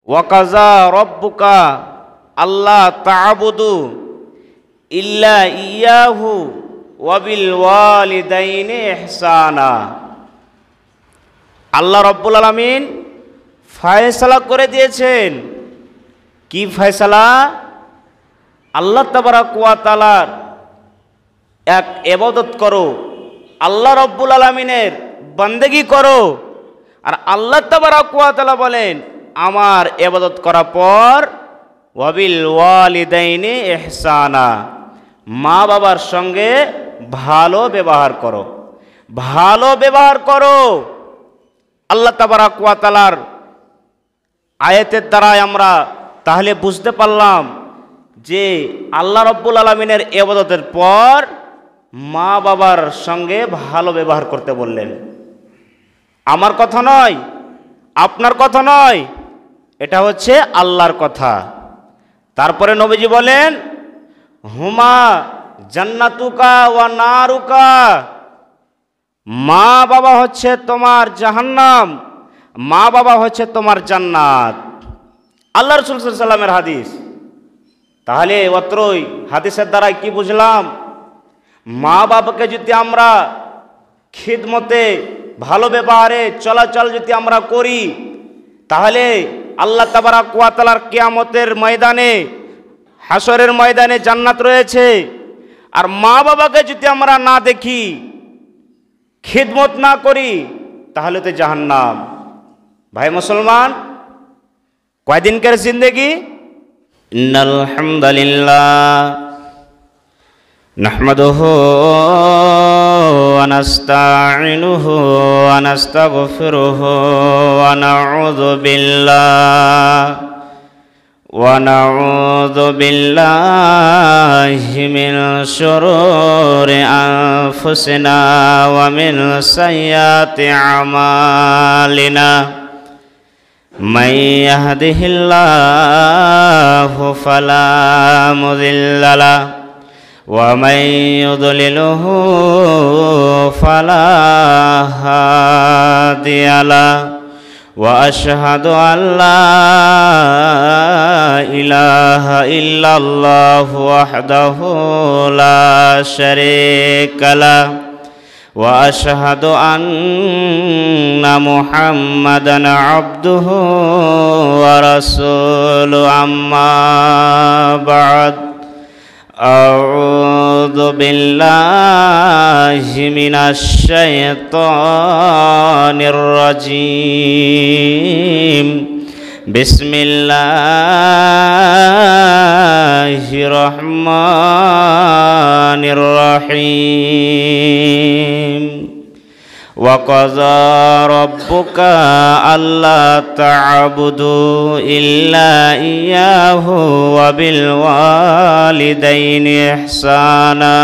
ওয়াকাজা রব্বুকা আল্লাহ তা'বুদু ইল্লা ইয়াহু ওয়াবিল ওয়ালিদাইনি ইহসানা। আল্লাহ রব্বুল আলামিন ফয়সালা করে দিয়েছেন। কি ফয়সালা? আল্লাহ তাবারক ওয়া তাআলার এক ইবাদত করো, আল্লাহ রব্বুল আলামিনের বান্দেগি করো। আর আল্লাহ তাবারক ওয়া তাআলা বলেন, আমার ইবাদত করার পর ওয়াবিল ওয়ালিদাইনি ইহসানা, মা বাবার সঙ্গে ভালো ব্যবহার করো, ভালো ব্যবহার করো। আল্লাহ তাবারক ওয়া তাআলার আয়াতের দ্বারাই আমরা তাহলে বুঝতে পারলাম যে আল্লাহ রব্বুল আলামিনের ইবাদতের পর মা বাবার সঙ্গে ভালো ব্যবহার করতে বললেন। আমার কথা নয়, আপনার কথা নয়, এটা হচ্ছে আল্লাহর কথা। তারপরে নবীজি বলেন, হুমা জান্নাতুকা ওয়া নারুকা, মা বাবা হচ্ছে তোমার জাহান্নাম, মা বাবা হচ্ছে তোমার জান্নাত। আল্লাহ রাসূল সাল্লাল্লাহু আলাইহি ওয়াসাল্লামের হাদিস। তাহলে অত্রই হাদিসের দ্বারা কি বুঝলাম? মা বাবাকে যদি আমরা খিদমতে ভালো ব্যবহারে চলাচল যদি আমরা করি, তাহলে আল্লাহ তাবারক ওয়া তাআলার কিয়ামতের ময়দানে, হাসরের ময়দানে জান্নাত রয়েছে। আর মা বাবাকে যদি আমরা না দেখি, খিদমত না করি, তাহলে তো জাহান্নাম। ভাই মুসলমান, কয়দিনকার জিন্দেগি? ইন্নাল হামদালিল্লাহ নাহমাদুহু ওয়া নাস্তাঈনুহু ওয়া নাস্তাগফিরুহু ওয়া নাউযু বিল্লাহি মিন শুরুরি আনফুসিনা ওয়া মিন সাইয়্যাতি আমালিনা। من يهده الله فلا مضل له ومن يضلله فلا هادي له وأشهد أن لا إله إلا الله وحده لا شريك له وأشهد أن محمدًا عبده ورسوله أما بعد أعوذ بالله من الشيطان الرجيم بسم الله الرحمن الرحيم وقضى ربك ألا تعبدوا إلا إياه وبالوالدين إحسانا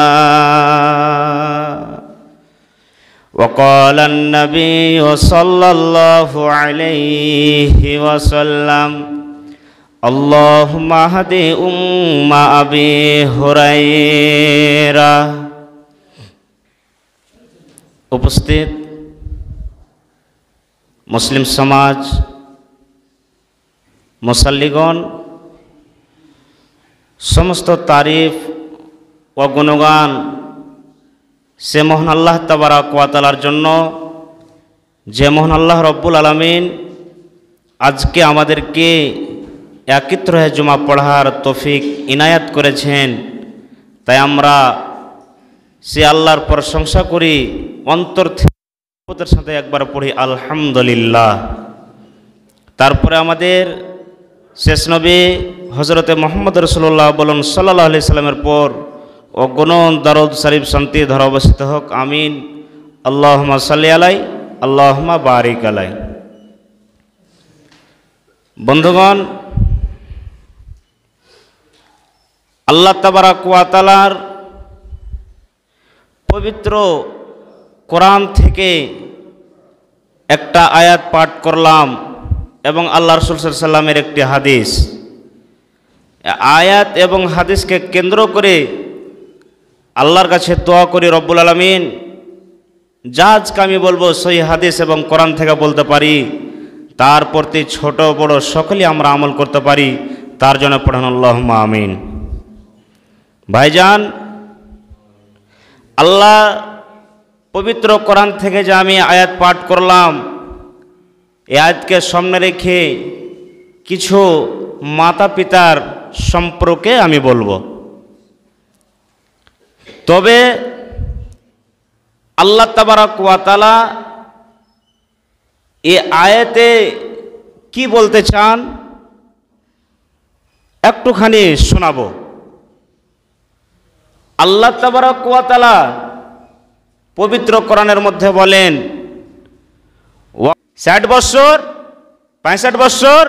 وقال النبي صلى الله عليه وسلم اللهم اهد أبي هريرة। উপস্থিত মুসলিম সমাজ, মুসাল্লিগণ, সমস্ত তারিফ ও গুণগান সে মহান আল্লাহ তাবারক ওয়া তাআলার জন্য, যে মহান আল্লাহ রব্বুল আলামিন আজকে আমাদেরকে একত্র হয়ে জুমা পড়ার তৌফিক ইনায়াত করেছেন। তাই আমরা সে আল্লাহর প্রশংসা করি, অন্তর থেকে সাথে একবার পড়ি আলহামদুলিল্লাহ। তারপরে আমাদের শেষ নবী হযরতে মুহাম্মদ রাসূলুল্লাহ বলুন সাল্লাল্লাহু আলাইহি সাল্লামের পর অগণন দরুদ শরীফ শান্তি ধারা অবস্থিত হোক, আমিন। আল্লাহুম্মা সাল্লি আলাই, আল্লাহুম্মা বারিক আলাই। বন্ধুগণ, আল্লাহ তাবারক ওয়া তাআলার পবিত্র কোরআন থেকে একটা আয়াত পাঠ করলাম এবং আল্লাহ রাসূল সাল্লাল্লাহু আলাইহি সাল্লামের একটি হাদিস। আয়াত এবং হাদিসকে কেন্দ্র করে আল্লাহর কাছে দোয়া করি রব্বুল আলামিন যা আজকে আমি বলবো সহি হাদিস এবং কোরআন থেকে বলতে পারি, তার প্রতি ছোট বড় সকলেই আমরা আমল করতে পারি, তার জন্য পড়ান আল্লাহুম্মা আমিন। ভাইজান, আল্লাহ পবিত্র কোরআন থেকে যে আমি আয়াত পাঠ করলাম, এই আয়াতকে সামনে রেখে কিছু মাতা পিতার সম্পর্কে আমি বলবো। তবে আল্লাহ তাবারক ওয়া তাআলা এই আয়াতে কি বলতে চান একটুখানি শোনাবো। আল্লাহ তাবারক ওয়া তাআলা পবিত্র কোরআনের মধ্যে বলেন 60 বছর, 65 বছর,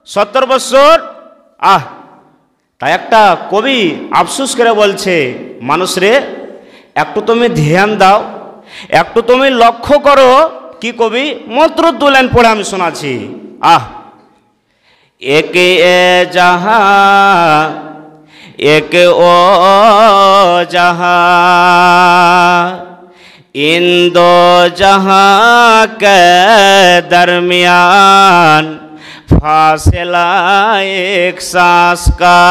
70 বছর। তাই একটা কবি আফসোস করে বলছে, মানুষ রে একটু তুমি ধ্যান দাও, একটু তুমি লক্ষ্য করো। কি কবি? মাত্র 2 লাইন পড়ে আমি শোনাচ্ছি। এক এ জাহা এক ও জাহা इन दो जहां के दरमियान फासला एक सांस का।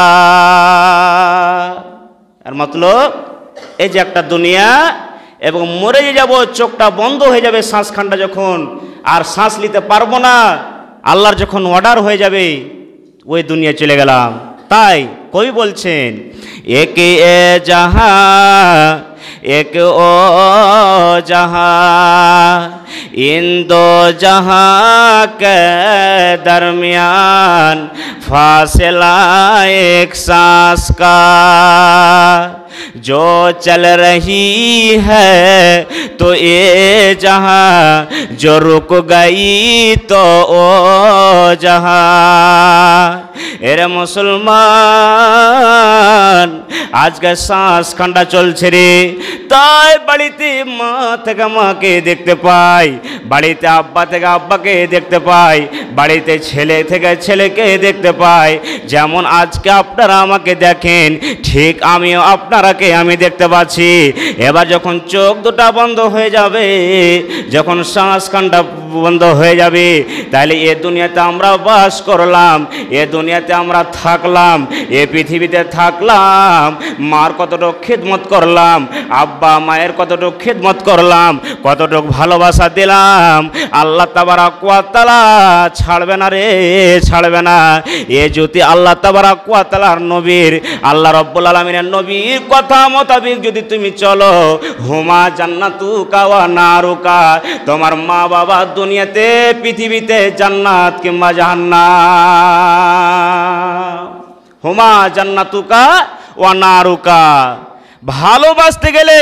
আর মতলব এই যে একটা দুনিয়া এবং মরে যাব, চোখটা বন্ধ হয়ে যাবে শ্বাসখানটা যখন, আর শ্বাস নিতে পারবো না, আল্লাহর যখন অর্ডার হয়ে যাবে ওই দুনিয়া চলে গেলাম। তাই কবি বলছেন এক এ জাহা एक ओ जहां इन दो जहां के दरमियान फासला एक सांस का जो चल रही है तो ये जहां जो रुक गई तो ओ जहां। এরে মুসলমান, আজকে শ্বাস খান্ডা চলছে রে, তাই বাড়িতে মা থেকে মাকে দেখতে পাই, বাড়িতে আব্বা থেকে আব্বাকে দেখতে পাই, বাড়িতে ছেলে থেকে ছেলেকে দেখতে পাই। যেমন আজকে আপনারা আমাকে দেখেন, ঠিক আমিও আপনারাকে আমি দেখতে পাচ্ছি। এবার যখন চোখ দুটা বন্ধ হয়ে যাবে, যখন শ্বাস খান্ডা বন্ধ হয়ে যাবে, তাহলে এ দুনিয়াতে আমরা বাস করলাম, এ দুনিয়াতে আমরা থাকলাম, এ পৃথিবীতে থাকলাম, মার কতটুকু খিদমত করলাম, আব্বা মায়ের কতটুকু খিদমত করলাম, কতটুকু ভালোবাসা দিলাম, আল্লাহ তাবারক ওয়া তাআলা ছাড়বে না রে, ছাড়বে না। এ যদি আল্লাহ তাবারক ওয়া তাআলার নবীর, আল্লাহ রাব্বুল আলামিনের নবীর কথা মোতাবেক যদি তুমি চলো, হুমা জান্নাতুকা ওয়া নারুকা, তোমার মা বাবা দুনিয়াতে পৃথিবীতে জান্নাত কিংবা জাহান্নাম। হুমা জান্নাতুকা ওয়া নারুকা, ভালোবাসতে গেলে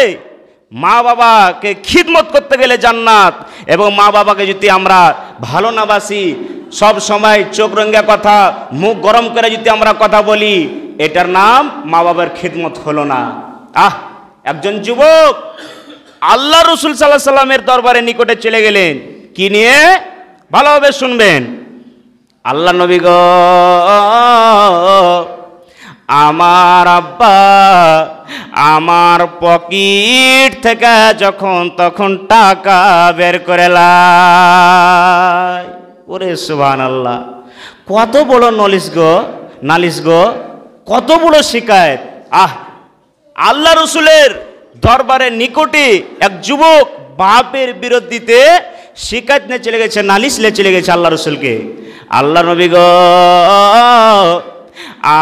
মা বাবাকে খিদমত করতে গেলে জান্নাত, এবং মা বাবাকে যদি আমরা ভালো না বাসি, সব সময় চোখ রঙা কথা, মুখ গরম করে যদি আমরা কথা বলি, এটার নাম মা বাবার খিদমত হলো না। একজন যুবক আল্লাহ রাসূল সাল্লাল্লাহু আলাইহি সাল্লামের দরবারে নিকটে চলে গেলেন, কি নিয়ে? ভালোভাবে শুনবেন। আল্লাহ নবী গো, আমার আব্বা আমার পকেট থেকে যখন তখন টাকা বের করে লাই। ওরে সুবহানাল্লাহ, কত বড় নলিশ গো, নালিশ গো, কত বড় শিকায়েত। আল্লাহ রসুলের দরবারে নিকটে এক যুবক বাপের বিরুদ্ধে শিকায়ত নিয়ে চলে গেছে, নালিশ নিয়ে চলে গেছে আল্লাহ রসুলকে। আল্লাহ নবী গো,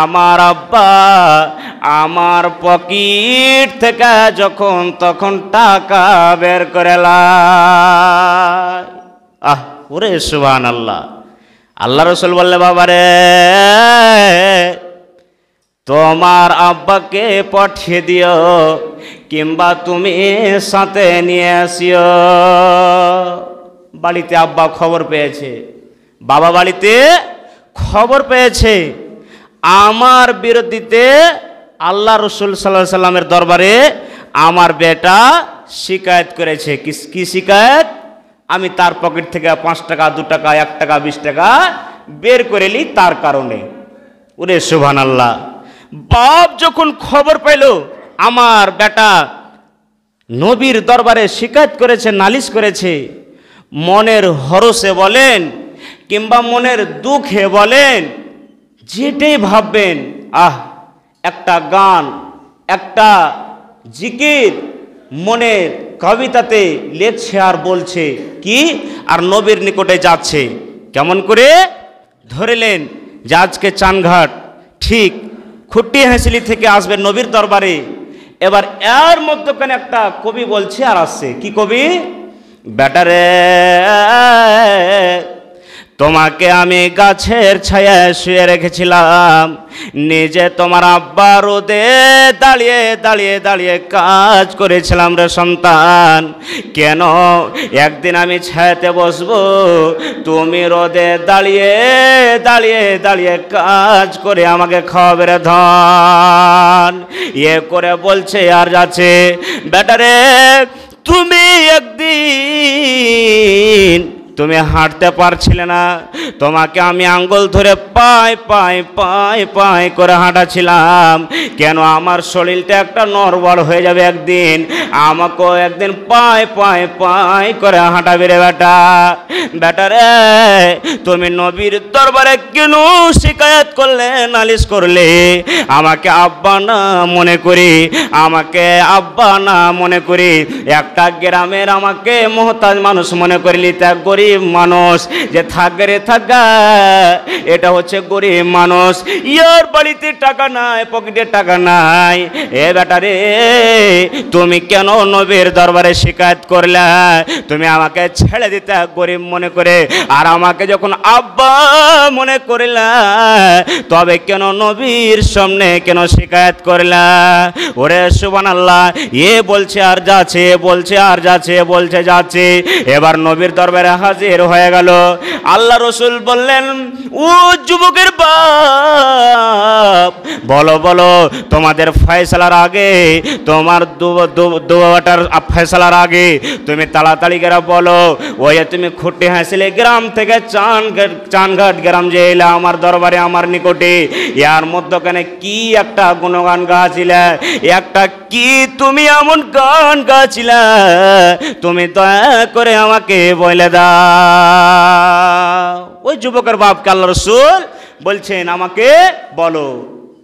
আমার আব্বা আমার পকেট থেকে যখন তখন টাকা বের করে লাই। ওরে সুবহানাল্লাহ। আল্লাহ রসুল বললে, বাবারে তোমার আব্বাকে পাঠিয়ে দিও, কিংবা তুমি সাথে নিয়ে আসিও। বাড়িতে আব্বা খবর পেয়েছে, বাবা বাড়িতে খবর পেয়েছে আমার বিরুদ্ধে আল্লাহ রসুল সাল্লাল্লাহু আলাইহি সাল্লামের দরবারে আমার বেটা শিকায়ত করেছে। কি শিকায়ত? আমি তার পকেট থেকে 5 টাকা, 2 টাকা, 1 টাকা, 20 টাকা বের করে নি তার কারণে। ওরে সুবহানাল্লাহ। বাপ যখন খবর পেল আমার বেটা নবীর দরবারে শিকায়ত করেছে, নালিশ করেছে, মনের হরসে বলেন কিংবা মনের দুঃখে বলেন, যেটাই ভাববেন, একটা গান, একটা জিকির মনের কবিতাতে লেখছে আর বলছে কি, আর নবীর নিকটে যাচ্ছে। কেমন করে ধরেলেন যে আজকে চানঘাট ঠিক খুঁটি হাসিলি থেকে আসবে নবীর দরবারে। এবার এর মধ্যখানে একটা কবি বলছে আর আসছে, কি কবি, বেটারে তোমাকে আমি গাছের ছায়ায় শুয়ে রেখেছিলাম, নিজে তোমার আব্বা রোদে দাঁড়িয়ে দাঁড়িয়ে দাঁড়িয়ে কাজ করেছিলাম রে সন্তান। কেন একদিন আমি ছায়াতে বসবো, তুমি রোদে দাঁড়িয়ে দাঁড়িয়ে দাঁড়িয়ে কাজ করে আমাকে খাওয়াবে রে ধন। করে বলছে আর যাচ্ছে, বেটারে তুমি একদিন তুমি হাঁটতে পারছিলে না, তোমাকে আমি আঙ্গুল ধরে পাই পাই পাই পাই করে হাঁটাছিলাম। কেন আমার শরীরটা একটা নড়বড় হয়ে যাবে একদিন, আমাকেও একদিন পাই পাই পাই করে হাঁটাবে রে বেটা। বেটারে তুমি নবীর দরবারে কেন শিকায়ত করলে, নালিশ করলে? আমাকে আব্বা না মনে করি, আমাকে আব্বা না মনে করি, একটা গ্রামের আমাকে মোহতাজ মানুষ মনে করিলি, তা গরিব মানুষ যে থাকবে রে থাকা, এটা হচ্ছে গরিব মানুষ, ইয়ার বাড়িতে টাকা নাই, পকেটে টাকা নাই। বেটা রে তুমি কেন নবীর দরবারে শিকায়ত করলে? তুমি আমাকে ছেড়ে দিতে গরিব মনে করে, আর আমাকে যখন আব্বা মনে করলা, তবে কেন নবীর সামনে কেন শিকায়ত করলা? ওরে সুবহানাল্লাহ, বলছে আর যাচ্ছে, বলছে আর যাচ্ছে, বলছে যাচ্ছে। এবার নবীর দরবারে হাজির হয়ে গেল। আল্লাহ রসুল বললেন, ও যুবকের বাপ, বলো বলো তোমাদের ফয়সালার আগে, তোমার দুয়াটার ফয়সালার আগে তুমি তাড়াতাড়ি করে বলো, ওই তুমি খুঁটি হাসিলে গ্রাম থেকে চানঘাট গ্রাম যে এলে আমার দরবারে আমার নিকটে, ইয়ার মধ্যখানে কি একটা গুণগান গাছিলে, একটা কি তুমি এমন গান গাছিলে, তুমি দয়া করে আমাকে বলে দাও। ওই যুবকের বাপকে আল্লাহ রসুল বলছেন, আমাকে বলো।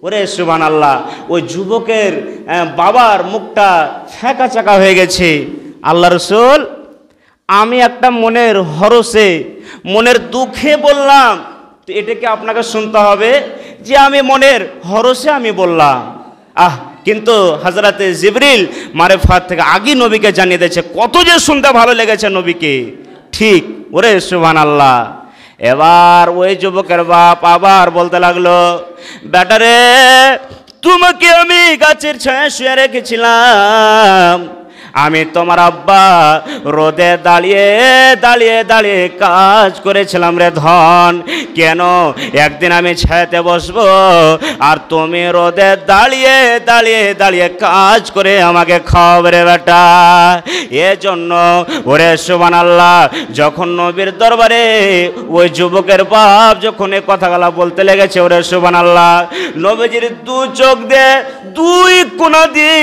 ওরে সুবহানাল্লাহ, ওই যুবকের বাবার মুখটা ফ্যাকা চাকা হয়ে গেছে। আল্লাহ রসুল, আমি একটা মনের হরসে, মনের দুঃখে বললাম, তো এটাকে আপনাকে শুনতে হবে যে আমি মনের হরসে আমি বললাম। কিন্তু হযরতে জিবরিল মারেফাত থেকে আগে নবীকে জানিয়ে দিয়েছে, কত যে শুনতে ভালো লেগেছে নবীকে। ঠিক, ওরে সুবহানাল্লাহ। এবার ওই যুবকের বাপ আবার বলতে লাগলো, বেটারে তোমাকে আমি গাছের ছায়া শুয়ে রেখেছিলাম, আমি তোমার আব্বা রোদে দাঁড়িয়ে দাঁড়িয়ে দাঁড়িয়ে কাজ করেছিলাম রে ধন। কেন একদিন আমি ছায়াতে বসবো, আর তুমি রোদে দাঁড়িয়ে দাঁড়িয়ে দাঁড়িয়ে কাজ করে আমাকে খাওয়াবে রে বেটা। এজন্য ওরে সুবহানাল্লাহ, যখন নবীর দরবারে ওই যুবকের বাপ যখন এই কথাগুলা বলতে লেগেছে, ওরে সুবহানাল্লাহ, নবীজির দু চোখ দিয়ে দুই কোনা দিয়ে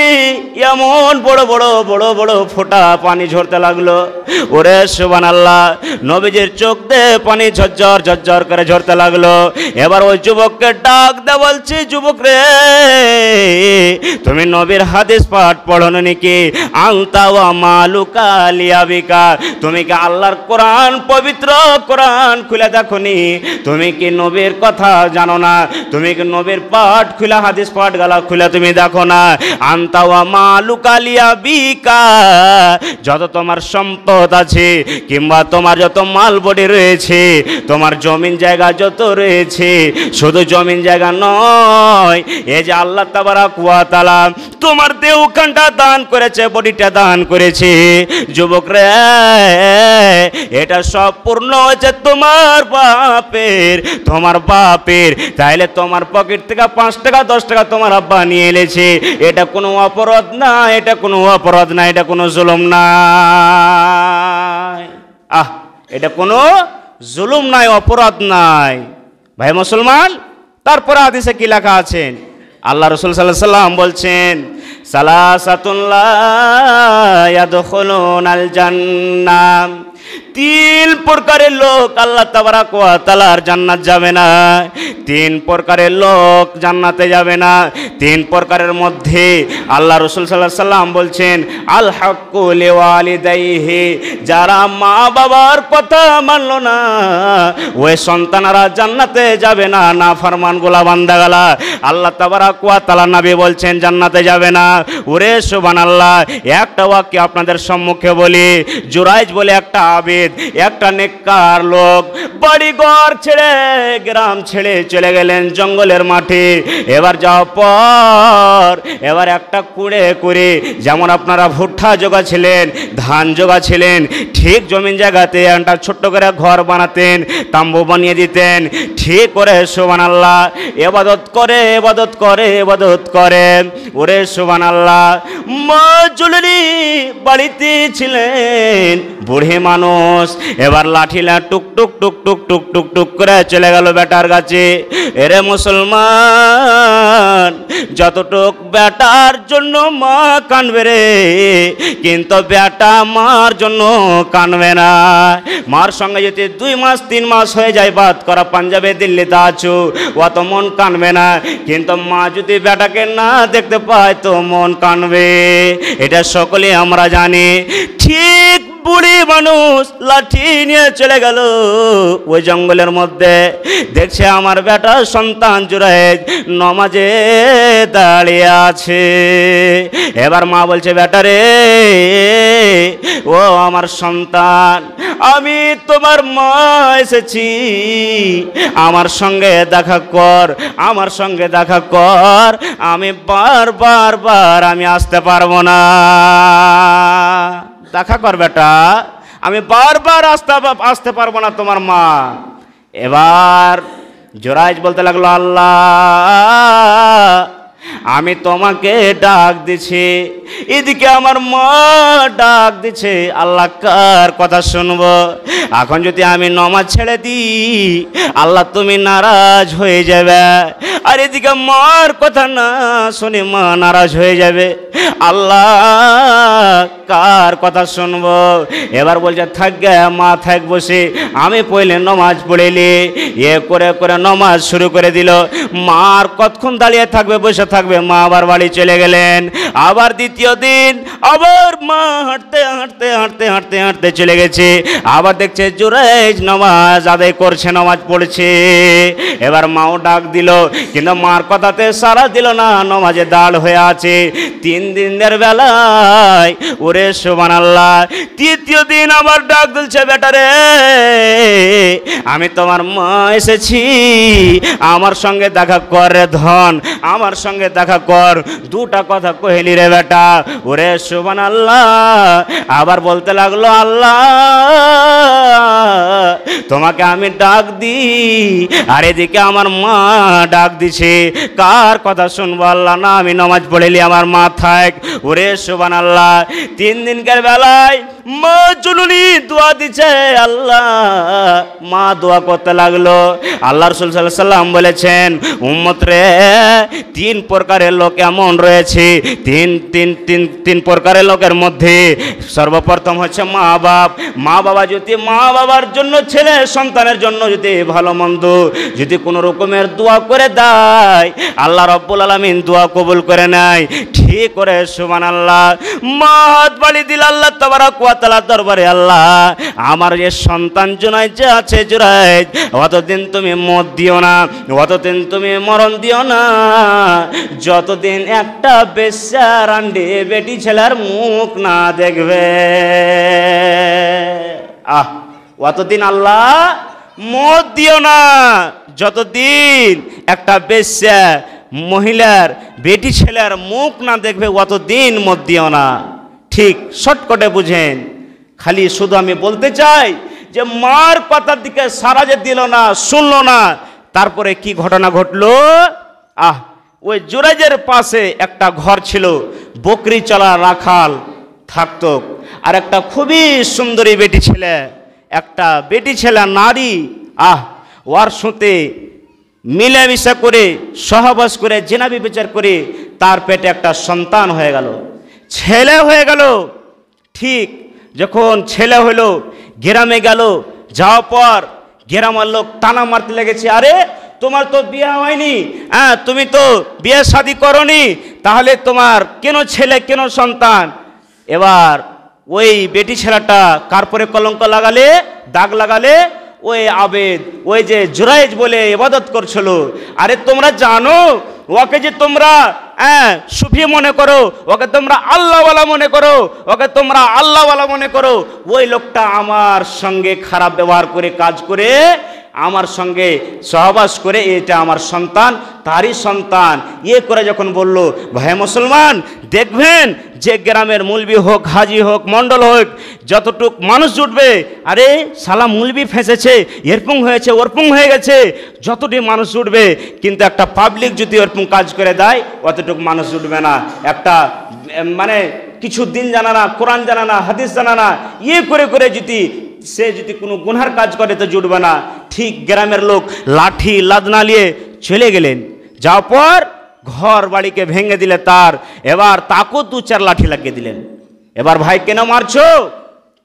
এমন বড় বড় বড় বড় ফোঁটা পানি ঝরতে লাগলো। ওরে সুবহানাল্লাহ, নবীজির চোখ দিয়ে পানি ঝরঝর ঝরঝর করে ঝরতে লাগলো। এবার ওই যুবককে ডাক দে, বলছি, যুবক রে তুমি নবীর হাদিস পাঠ পড়নি নাকি? আনতা ওয়া মালুকা লিয়াবিকা, তুমি কি আল্লাহর কোরআন, পবিত্র কোরআন খুলে দেখনি? তুমি কি নবীর কথা জানো না? তুমি কি নবীর পাঠ খুলে, হাদিস পাঠ গালা খুলে তুমি দেখো না? আনতা ওয়া মালুকা লিয়াবিকা, যত তোমার সম্পদ আছে কিংবা তোমার যত মাল বডি রয়েছে, তোমার জমিন জায়গা যত রয়েছে, শুধু জমিন জায়গা নয়, এই যে আল্লাহ তাবারাক ওয়া তাআলা তোমার দেহখানটা দান করেছে, বডিটা দান করেছে, যুবক রে এটা সব পূর্ণ হয়েছে তোমার বাপের, তোমার বাপের। তাইলে তোমার পকেট থেকে 5 টাকা 10 টাকা তোমার আব্বা নিয়ে এলেছে, এটা কোনো অপরাধ না, এটা কোনো অপরাধ না, এটা কোনো জুলুম নাই। এটা কোনো জুলুম নাই, অপরাধ নাই ভাই মুসলমান। তারপরে হাদিসে কি লেখা আছেন? আল্লাহ রাসূল সাল্লাল্লাহু আলাইহি সাল্লাম বলছেন, সালাসাতুন লা ইয়াদখুলুনাল জান্নাহ তিন প্রকারের লোক আল্লাহ তাবারাক ওয়া তাআলার জান্নাত যাবে না, তিন প্রকারের লোক জান্নাতে যাবে না। তিন প্রকারের মধ্যে আল্লাহ রাসূল সাল্লাল্লাহু আলাইহি সাল্লাম বলছেন, আল হাক্কু লিওয়ালিদাইহি, যারা মা বাবার কথা মানলো না ওই সন্তানরা জান্নাতে যাবে না, নাফরমানগুলা বান্দাগালা আল্লাহ তাবারাক ওয়া তাআলা নবী বলছেন জান্নাতে যাবে না। ওরে সুবহানাল্লাহ, একটা ওয়াক্য আপনাদের সম্মুখে বলি। জুরাইজ বলে একটা আবেদ, একটা নেককার লোক বাড়ি ঘর ছেড়ে গ্রাম ছেড়ে চলে গেলেন জঙ্গলের মাঠে। এবার যাওয়ার পর এবার একটা কুড়ে করে, যেমন আপনারা ভুট্টা জোগাছিলেন, ধান জোগাছিলেন, ঠিক জমিন জায়গাতে একটা ছোট্ট করে ঘর বানাতেন, তাম্বু বানিয়ে দিতেন, ঠিক করে সুবহানাল্লাহ ইবাদত করে ইবাদত করে ইবাদত করে। ওরে সুবহানাল্লাহ, মা জুলরি বাড়িতে ছিলেন, বুড়ি মানুষ, এবার লাঠিলা টুক টুক টুক টুক টুক টুক টুক করে চলে গেল বেটার কাছে। এরে মুসলমান, যতটুক বেটার জন্য মা কানবে রে, কিন্তু বেটা মার জন্য কানবে না। মার সঙ্গে যদি 2 মাস 3 মাস হয়ে যায় বাদ করা, পাঞ্জাবে দিল্লিতে আছো, অত মন কানবে না। কিন্তু মা যদি বেটাকে না দেখতে পায় তো মন কানবে, এটা সকলে আমরা জানি। ঠিক বুড়ি মানুষ লাঠি নিয়ে চলে গেল ওই জঙ্গলের মধ্যে, দেখছে আমার বেটা সন্তান জুরাইজ নমাজে দাঁড়িয়ে আছে। এবার মা বলছে, বেটা রে, ও আমার সন্তান, আমি তোমার মা এসেছি, আমার সঙ্গে দেখা কর, আমার সঙ্গে দেখা কর। আমি বার আমি আসতে পারবো না, দেখা কর বেটা, আমি বারবার আসতে পারবো না তোমার মা। এবার জুরাইজ বলতে লাগলো, আল্লাহ আমি তোমাকে ডাক দিছি, এদিকে আমার মা ডাক দিছে, আল্লাহ কার কথা শুনবো? এখন যদি আমি নমাজ ছেড়ে দিই আল্লাহ তুমি নারাজ হয়ে যাবে, আর এদিকে মার কথা না শুনে মা নারাজ হয়ে যাবে, আল্লাহ কার কথা শুনবো? এবার বলছে, থাক গে মা, থাক বসে, আমি পড়লে নমাজ পড়েলি। এ করে করে নমাজ শুরু করে দিল। মার কতক্ষণ দাঁড়িয়ে থাকবে, বসে থাকবে? মা আবার বাড়ি চলে গেলেন। আবার দ্বিতীয় দিন আবার মা হাঁটতে হাঁটতে হাঁটতে হাঁটতে হাঁটতে চলে গেছে। আবার দেখছে জুরাইজ নামাজ আদায় করছে, নামাজ পড়ছে। এবার মাও ডাক দিল, কিন্তু মার কথাতে সাড়া দিল না, নামাজে দাঁড় হয়ে আছে। 3 দিনের বেলায়, ওরে সুবহানাল্লাহ, তৃতীয় দিন আবার ডাক দিলছে, বেটা রে, আমি তোমার মা এসেছি, আমার সঙ্গে দেখা কর রে ধন, আমার সঙ্গে দেখা কর। 2টা কথা কইলি রে বেটা। ওরে সুবহানাল্লাহ, আবার বলতে লাগলো, আল্লাহ তোমাকে আমি ডাক দি, আর এদিকে আমার মা ডাক দিছে, কার কথা শুনবো আল্লাহ? না আমি নামাজ পড়েলি, আমার মা থাক। ওরে সুবহানাল্লাহ, 3 দিনকার বেলায় মা জুলুলি দোয়া দিছে, আল্লাহ মা দোয়া করতে লাগলো। আল্লাহ রাসূল সাল্লাল্লাহু আলাইহি সাল্লাম বলেছেন, উম্মত রে, 3 প্রকারের লোক এমন রয়েছে, তিন প্রকারের লোকের মধ্যে সর্বপ্রথম হচ্ছে মা বাপ। মা বাবা যদি মা বাবার জন্য, ছেলে সন্তানের জন্য যদি ভালো মন্দ যদি কোনো রকমের দোয়া করে দেয়, আল্লাহ রাব্বুল আলামিন দোয়া কবুল করে নেয়। ঠিক করে সুবহানাল্লাহ, মা হাত বাড়ি দিল আল্লাহ তাবারাক ওয়া তাআলার দরবারে, আল্লাহ আমার যে সন্তান জুরাইজ যে আছে, জুরাইজ অতদিন তুমি মত দিও না, অতদিন তুমি মরণ দিও না, যতদিন একটা বেশ্যা রান্ডি বেটি ছেলের মুখ না দেখবে। অতদিন আল্লাহ মত দিও না, যতদিন একটা বেশ্যা মহিলার বেটি ছেলের মুখ না দেখবে, অতদিন মত দিও না। ঠিক শর্টকটে বুঝেন। খালি শুধু আমি বলতে চাই যে মার কথার দিকে সারা যে দিল না, শুনলো না, তারপরে কি ঘটনা ঘটলো? ওই জুরাইজের পাশে একটা ঘর ছিল, বকরি চলা রাখাল থাকতো, আর একটা খুবই সুন্দরী বেটি ছেলে, একটা বেটি ছেলে নারী, ওর সাথে মিলেমিশা করে সহবাস করে জিনা বিচার করে তার পেটে একটা সন্তান হয়ে গেল, ছেলে হয়ে গেল। ঠিক যখন ছেলে হলো, গ্রামে গেল, যাওয়ার পর গ্রামের লোক টানা মারতে লেগেছে, আরে তোমার তো বিয়ে হয়নি, হ্যাঁ তুমি তো বিয়ে শাদী করনি, তাহলে তোমার কেন ছেলে কেন সন্তান? এবার ওই বেটি ছেলেটা কার পরে কলঙ্ক লাগালে, দাগ লাগালে? ওই আবেদ, ওই যে জুরাইজ বলে ইবাদত করছিল। আরে তোমরা জানো ওকে যে তোমরা সুফি মনে করো, ওকে তোমরা আল্লাহওয়ালা মনে করো, ওকে তোমরা আল্লাহওয়ালা মনে করো, ওই লোকটা আমার সঙ্গে খারাপ ব্যবহার করে কাজ করে আমার সঙ্গে সহবাস করে, এটা আমার সন্তান, তারই সন্তান। ইয়ে করে যখন বলল, ভাই মুসলমান দেখবেন যে গ্রামের মুলবি হোক, হাজি হোক, মণ্ডল হোক, যতটুক মানুষ জুটবে, আরে সালা মুলবি ফেঁসেছে, এরকম হয়েছে, ওরকম হয়ে গেছে, যতটি মানুষ জুটবে, কিন্তু একটা পাবলিক যদি ওরকম কাজ করে দেয় অতটুকু মানুষ জুটবে না। একটা মানে কিছু দিন জানা না, কোরআন জানা না, হাদিস জানা না, ইয়ে করে করে যদি সে যদি কোনো গুনহার কাজ করে তো জুটবে না। ঠিক গ্রামের লোক লাঠি লাদনা নিয়ে চলে গেলেন, যাওয়ার পর ঘর বাড়িকে ভেঙে দিলে তার, এবার তাকেও 2-4 লাঠি লাগিয়ে দিলেন। এবার ভাই কেন মারছো,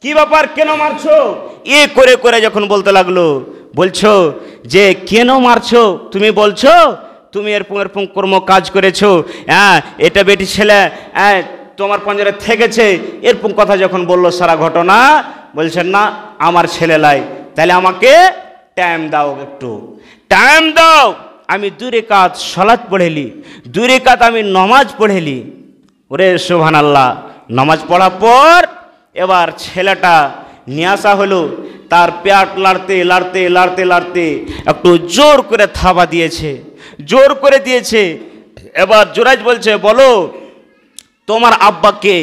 কি ব্যাপার কেন মারছো? এ করে করে যখন বলতে লাগলো, বলছো যে কেন মারছো, তুমি বলছো তুমি এরকম এরকম কর্ম কাজ করেছো, হ্যাঁ এটা বেটি ছেলে তোমার পঞ্জরে থেকেছে, এরকম কথা যখন বললো সারা ঘটনা, বলছেন না আমার ছেলে লাই, তাহলে আমাকে টাইম দাও, একটু টাইম দাও, আমি 2 রাকাত সালাত পড়েলি, 2 রাকাত আমি নমাজ পড়েলি। ওরে সুবহানাল্লাহ। নমাজ পড়ার পর এবার ছেলেটা নিয়ে আসা হলো, তার পেট লাড়তে লাড়তে লাড়তে লাড়তে একটু জোর করে থাবা দিয়েছে, জোর করে দিয়েছে। এবার জুরাইজ বলছে, বলো তোমার আব্বা কে,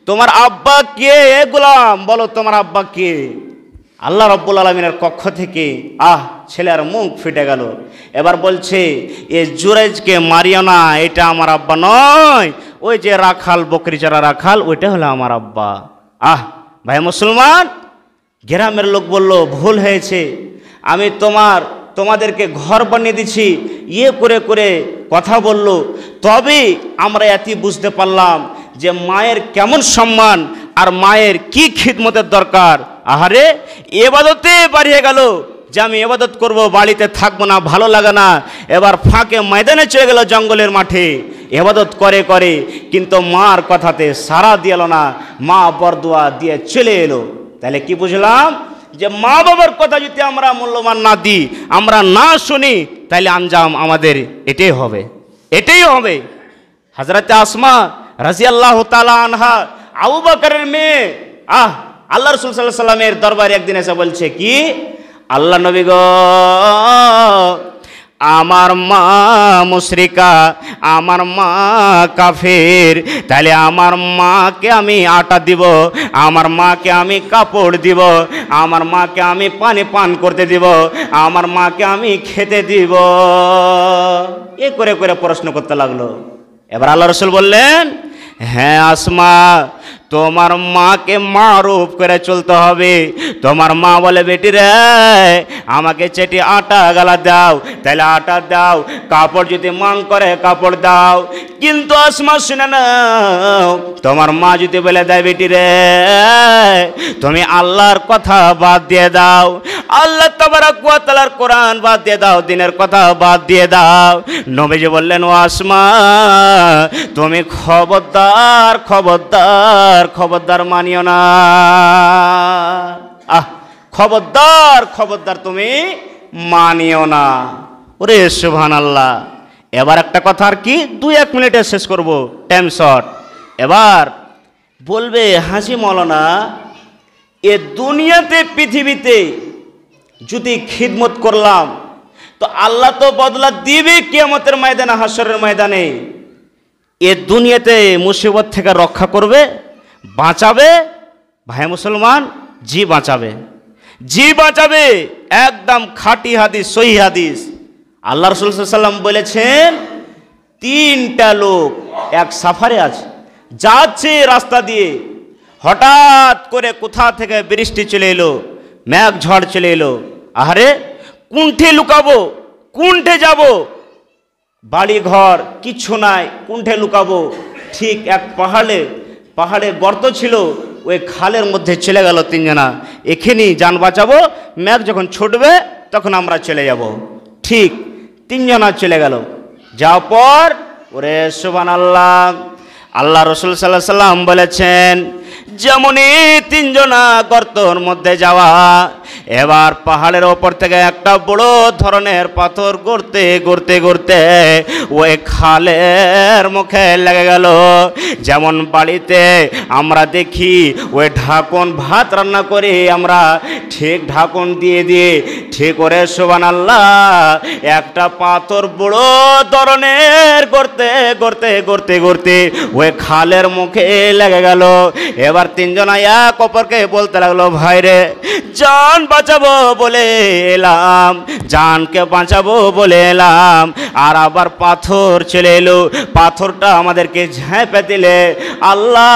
তোমার আব্বা কে? এ গোলাম বলো তোমার আব্বা কে? আল্লাহ রাব্বুল আলামিনের পক্ষ থেকে ছেলের মুখ ফেটে গেল। এবার বলছে, এ জুরাইজকে মারিও না, এটা আমার আব্বা নয়, ওই যে রাখাল, বকরি চারা রাখাল, ওইটা হলো আমার আব্বা। ভাই মুসলমান, গ্রামের লোক বলল ভুল হয়েছে, আমি তোমাদেরকে ঘর বানিয়ে দিচ্ছি, ইয়ে করে করে কথা বলল, তবে আমরা এতই বুঝতে পারলাম যে মায়ের কেমন সম্মান আর মায়ের কি খিদমতের দরকার। আহারে ইবাদতে বাড়িয়ে গেল যে আমি ইবাদত করব, বাড়িতে থাকবো না, ভালো লাগে না। এবার ফাঁকে ময়দানে চলে গেল, জঙ্গলের মাঠে ইবাদত করে করে, কিন্তু মার কথাতে সাড়া দিল না, মা বরদোয়া দিয়ে চলে এলো। তাহলে কি বুঝলাম যে মা বাবার কথা যদি আমরা মূল্যবান না দিই, আমরা না শুনি, তাহলে আঞ্জাম আমাদের এটাই হবে, এটাই হবে। হযরতে আসমা রাদিয়াল্লাহু তাআলা আনহা, আবু বকরের মেয়ে, আল্লাহ রাসূল সাল্লাল্লাহু আলাইহি সাল্লামের দরবারে একদিন এসে বলছে কি, আল্লাহ নবী গো, আমার মা মুশরিকা, আমার মা কাফের, তাহলে আমার মাকে আমি আটা দিব, আমার মাকে আমি কাপড় দিব, আমার মাকে আমি পানি পান করতে দিব, আমার মাকে আমি খেতে দিব। এ করে করে প্রশ্ন করতে লাগলো। এবার আল্লাহ রাসূল বললেন, হ্যাঁ আসমা, তোমার মাকে মারুফ করে চলতে হবে। তোমার মা বলে, বেটি রে আমাকে চেটে আটা গালা দাও, তাহলে আটা দাও, কাপড় যদি মান করে কাপড় দাও। কিন্তু আসমা শুনে নাও, তোমার মা যদি বলে দেয়, বেটি রে তুমি আল্লাহর কথা বাদ দিয়ে দাও, আল্লাহ তাবারক ওয়া তাআলার কোরআন বাদ দিয়ে দাও, দিনের কথা বাদ দিয়ে দাও। নবীজি বললেন, ও আসমা তুমি খবরদার খবরদার খবরদার মানিও না, খবরদার খবরদার তুমি মানিও না। ওরে সুবহানাল্লাহ। এবার একটা কথা আর কি 2-1 মিনিটে শেষ করব, টাইম শর্ট। এবার বলবে, হাসি মৌলানা, এ দুনিয়াতে পৃথিবীতে যদি খিদমত করলাম তো আল্লাহ তো বদলা দিবে কিয়ামতের ময়দানে, হাসরের ময়দানে। এ দুনিয়াতে মুসিবত থেকে রক্ষা করবে, বাঁচাবে। ভাই মুসলমান, জি বাঁচাবে, জি বাঁচাবে, একদম খাঁটি হাদিস, সহি হাদিস। আল্লাহ রাসূল সাল্লাল্লাহু আলাইহি ওয়াসাল্লাম বলেছেন, 3টা লোক এক সাফারে আছে, যাচ্ছে রাস্তা দিয়ে, হঠাৎ করে কোথা থেকে বৃষ্টি চলে এলো, মেঘ ঝড় চলে এলো। আহারে কোনঠে লুকাবো, কোনঠে যাব, বাড়ি ঘর কিচ্ছু নাই, কোনঠে লুকাবো? ঠিক এক পাহাড়ে গর্ত ছিল, ওই খালের মধ্যে চলে গেল তিনজনা। এখানেই যান বাঁচাবো, মেঘ যখন ছুটবে তখন আমরা চলে যাব। ঠিক তিনজনা চলে গেল। যাওয়ার পর ওরে সুবহানাল্লাহ, আল্লাহ রসুল সাল্লাল্লাহু আলাইহি সাল্লাম বলেছেন যেমনই তিনজনা গর্তর মধ্যে যাওয়া, এবার পাহাড়ের ওপর থেকে একটা বড় ধরনের পাথর গড়তে গড়তে গড়তে ওই খালের মুখে লেগে গেল। যেমন বাড়িতে আমরা দেখি ওই ঢাকন ভাত রান্না করি আমরা, ঠিক ঢাকন দিয়ে দিয়ে ঠিক করে সুবহানাল্লাহ একটা পাথর বড় ধরনের গড়তে গড়তে গড়তে গড়তে ওই খালের মুখে লেগে গেল। এবার তিনজনা এক অপরকে বলতে লাগলো, ভাই রে জান বাঁচাবো বলে এলাম, জানকে বাঁচাবো বলে এলাম, আর আবার পাথর চলে এলো, পাথরটা আমাদেরকে ঝেঁপে দিলে। আল্লাহ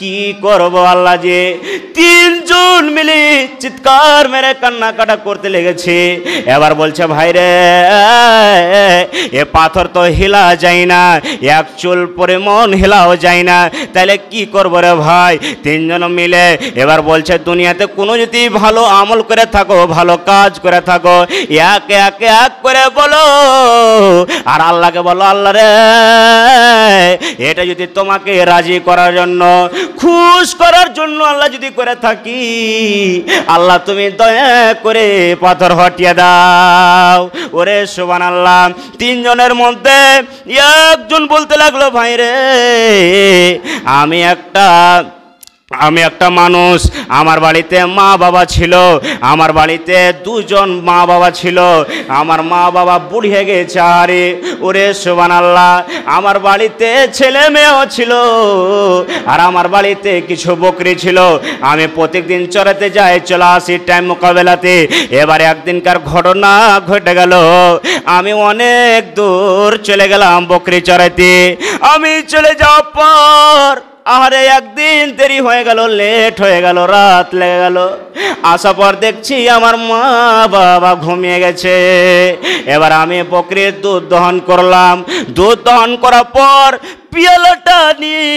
কি করবো আল্লাহ, যে তিনজন মিলে চিৎকার মেরে কান্নাকাটা করতে লেগেছে। এবার বলছে ভাই রে এ পাথর তো হিলা যায় না, এক চুল পরিমাণ হিলাও যায় না, তাহলে কি করবো রে ভাই? তিনজন মিলে এবার বলছে দুনিয়াতে কোনো যদি ভালো আমল করে থাকো, ভালো কাজ করে থাকো, এক এক এক করে বলো আর আল্লাহকে বলো, আল্লাহ রে এটা যদি তোমাকে রাজি করার জন্য, খুশ করার জন্য আল্লাহ যদি করে থাকি, আল্লাহ তুমি দয়া করে পাথর হটিয়ে দাও। ওরে সুবহানাল্লাহ, তিনজনের মধ্যে একজন বলতে লাগলো, ভাই রে আমি একটা মানুষ, আমার বাড়িতে মা বাবা ছিল, আমার বাড়িতে দুজন মা বাবা ছিল, আমার মা বাবা বুড়ি হয়ে গেছে। আরে ওরে সুবহানাল্লাহ, আমার বাড়িতে ছেলে মেয়েও ছিল, আর আমার বাড়িতে কিছু বকরি ছিল, আমি প্রত্যেকদিন চড়াতে যাই, চলে আসি টাইম মোকাবেলাতে। এবারে একদিনকার ঘটনা ঘটে গেল, আমি অনেক দূর চলে গেলাম বকরি চড়াইতে। আমি চলে যাওয়ার পর আরে একদিন দেরি হয়ে গেল, লেট হয়ে গেল, রাত লেগে গেল। আসার পর দেখছি আমার মা বাবা ঘুমিয়ে গেছে। এবার আমি বকরির দুধ দহন করলাম, দুধ দহন করার পর পিয়ালাটা নিয়ে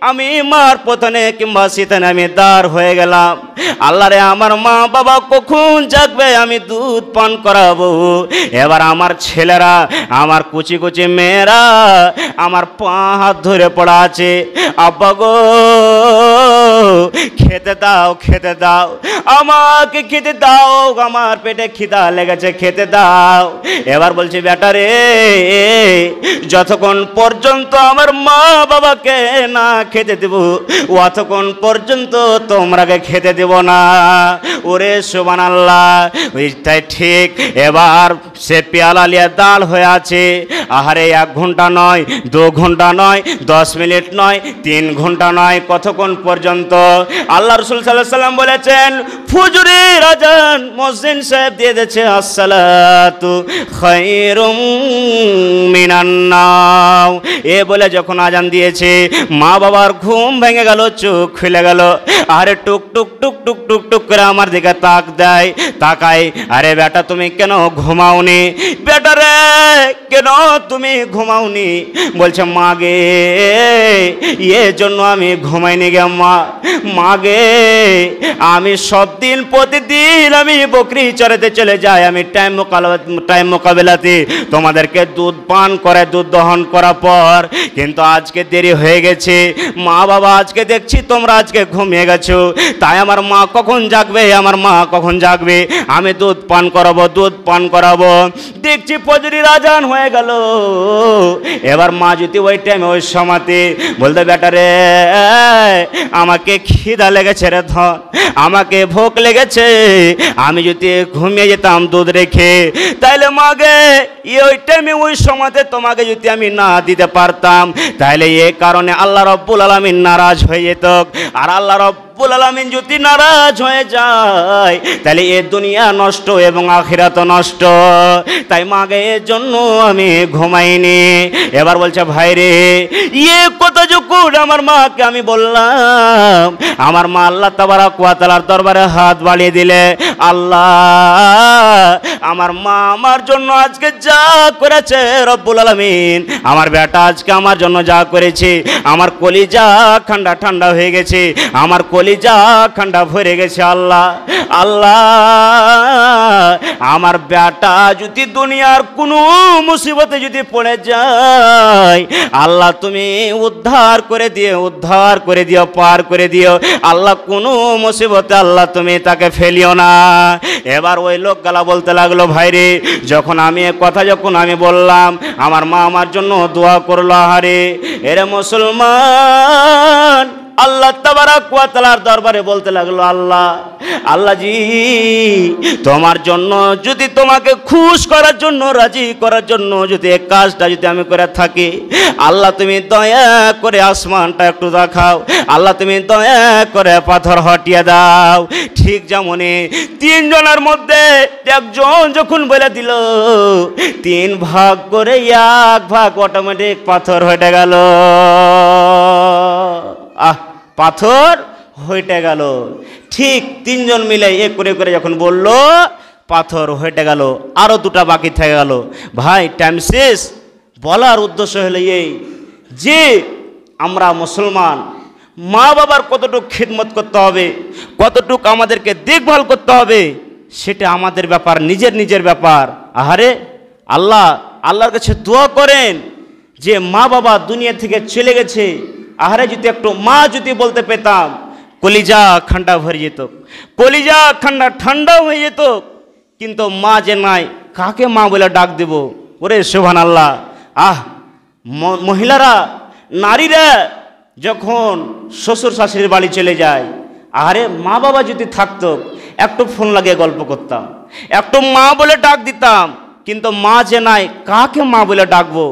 আমি মার পতনে কিংবা শীতনে আমি দাঁড় হয়ে গেলাম। আল্লাহ রে আমার মা বাবা কখন জাগবে, আমি দুধ পান করাবো। এবার আমার ছেলেরা, আমার কুচি কুচি মেয়েরা আমার পা হাত ধরে পড়া আছে, আব্বা গো খেতে দাও, খেতে দাও, আমাকে খেতে দাও, আমার পেটে খিদা লেগেছে, খেতে দাও। এবার বলছি বেটা রে যতক্ষণ পর্যন্ত আমার মা বাবাকে না খেতে দেব, অতক্ষণ পর্যন্ত তোমরাকে খেতে দেব না। ওরে সুবহানাল্লাহ, ওইটাই ঠিক। এবার সে পেয়ালা লিয়ে দাঁড় হয়ে আছে। আহারে 1 ঘন্টা নয়, 2 ঘন্টা নয়, 10 মিনিট নয়, 3 ঘন্টা নয়, কতক্ষণ পর্যন্ত? আল্লাহ রাসূল সাল্লাল্লাহু আলাইহি সাল্লাম বলেছেন ফজরের আজান মুয়াজ্জিন সাহেব দিয়ে দিয়েছে, আসসালাতু খায়রুম মিনান নাওম। এ বলে যখন আজান দিয়েছে মা বাবার ঘুম ভেঙে গেল, চোখ খুলে গেল। আরে টুক টুক টুক টুক টুক টুক করে আমার দিকে তাক দেয়, তাকায়। আরে বেটা তুমি কেন ঘুমাওনি? বেটা রে কেন তুমি ঘুমাওনি? বলছে মা গে এর জন্য আমি ঘুমাইনি গে মা, মা গে আমি সব দিন প্রতিদিন আমি বকরি চড়াতে চলে যাই, আমি টাইম মোকাবেলাতে তোমাদেরকে দুধ পান করে দুধ দহন করার পর, কিন্তু আজকে দেরি হয়ে গেছে। মা বাবা আজকে দেখছি তোমরা আজকে ঘুমিয়ে গেছো, তাই আমার মা কখন জাগবে, আমার মা কখন জাগবে, আমি দুধ পান করাবো, দুধ পান করাবো। দেখছি ফজরের আজান হয়ে গেল। এবার মা যদি ওই টাইমে ওই সময়তে বলতে বেটা রে আমাকে খিদা লেগেছে রে ধন, আমাকে ভোক লেগেছে, আমি যদি ঘুমিয়ে যেতাম দুধ রেখে, তাইলে মাগে ওই টাইমে ওই সময়তে তোমাকে যদি আমি না দিতে পারতাম, তাহলে এ কারণে আল্লাহ রব্বুল আলামিন নারাজ হয়ে যেত। আর আল্লাহ রব্বুল রব্বুল আলামিন যদি নারাজ হয়ে যায় তাহলে এ দুনিয়া নষ্ট এবং আখিরাত নষ্ট। তাই মাগে এর জন্য আমি ঘুমাইনি। এবার বলছে ভাই রে, কথা যখন আমার মাকে আমি বললাম, আমার মা আল্লাহ তাবারক ওয়া তাআলার দরবারে হাত বাড়িয়ে দিলে, আল্লাহ আমার মা আমার জন্য আজকে যা করেছে রব্বুল আলামিন, আমার বেটা আজকে আমার জন্য যা করেছে, আমার কলিজা ঠান্ডা ঠান্ডা হয়ে গেছে, আমার কলিজা ঠান্ডা ভরে গেছে। আল্লাহ আল্লাহ আমার বেটা যদি দুনিয়ার কোনো মুসিবতে যদি পড়ে যায়, আল্লাহ তুমি উদ্ধার করে দিও, উদ্ধার করে দিও, পার করে দিও। আল্লাহ কোনো মুসিবতে আল্লাহ তুমি তাকে ফেলিও না। এবার ওই লোক গালা বলতে লাগলো, ভাইরে যখন আমি এক কথা যখন আমি বললাম, আমার মা আমার জন্য দোয়া করলো। আহারে এরে মুসলমান, আল্লাহ তাবারক ওয়া তাআলার দরবারে বলতে লাগলো, আল্লাহ আল্লাহ জি তোমার জন্য যদি, তোমাকে খুশ করার জন্য, রাজি করার জন্য যদি এই কাজটা যদি আমি করে থাকি, আল্লাহ তুমি দয়া করে আসমানটা একটু দেখাও, আল্লাহ তুমি দয়া করে পাথর হটিয়ে দাও। ঠিক যেমনই তিনজনের মধ্যে একজন যখন বলে দিল, 3 ভাগ করে 1 ভাগ অটোমেটিক পাথর হয়ে গেল। পাথর হইতে গেল। ঠিক 3 জন মিলে এক করে করে যখন বলল, পাথর হইতে গেল। আরো 2টা বাকি থেকে গেল। ভাই টাইম শেষ। বলার উদ্দেশ্য হলো এই যে আমরা মুসলমান, মা বাবার কতটুকু খিদমত করতে হবে, কতটুকু আমাদেরকে দেখভাল করতে হবে, সেটা আমাদের ব্যাপার, নিজের নিজের ব্যাপার। আহারে আল্লাহর কাছে দোয়া করেন যে মা বাবা দুনিয়া থেকে চলে গেছে, আহারে যদি একটু মা যদি বলতে পেতাম, কলিজা ঠান্ডা ভরে যেত, কলিজা ঠান্ডা ঠান্ডা হয়ে যেত। কিন্তু মা যে নাই, কাকে মা বলে ডাক দেব? ওরে সুবহানাল্লাহ। মহিলারা, নারীরা যখন শ্বশুর শাশুড়ির বাড়ি চলে যায়, আরে মা বাবা যদি থাকতো, একটু ফোন লাগিয়ে গল্প করতাম, একটু মা বলে ডাক দিতাম। কিন্তু মা যে নাই, কাকে মা বলে ডাকবো?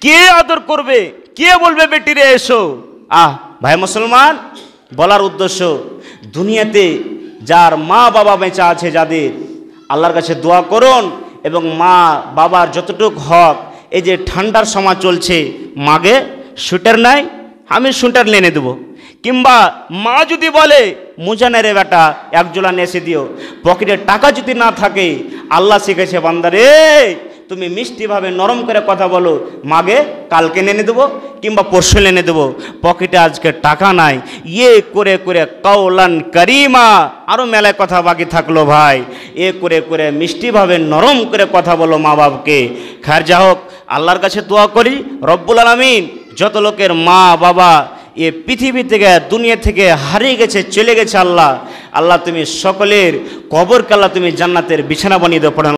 কে আদর করবে? কে বলবে বেটিরে এসো? ভাই মুসলমান, বলার উদ্দেশ্য, দুনিয়াতে যার মা বাবা বেঁচে আছে, যাদের, আল্লাহর কাছে দোয়া করুন। এবং মা বাবার যতটুক হক, এই যে ঠান্ডার সময় চলছে, মাগে সুইটার নাই, আমি সুইটার এনে দেবো। কিংবা মা যদি বলে, মোজা নেই রে বেটা, 1 জোড়া এসে দিও। পকেটে টাকা যদি না থাকে, আল্লাহ শিখেছে বান্দারে তুমি মিষ্টিভাবে নরম করে কথা বলো, মাগে কালকে এনে দেবো কিংবা পরশু এনে দেবো, পকেটে আজকে টাকা নাই। করে করে কাওলান কারিমা, আরও মেলায় কথা বাকি থাকলো ভাই। করে করে মিষ্টিভাবে নরম করে কথা বলো মা বাবাকে। খার যা হোক, আল্লাহর কাছে দোয়া করি, রব্বুল আলামিন যত লোকের মা বাবা এ পৃথিবী থেকে, দুনিয়া থেকে হারিয়ে গেছে, চলে গেছে, আল্লাহ তুমি সকলের কবরকে আল্লাহ তুমি জান্নাতের বিছানা বানিয়ে দাও। পড়ান।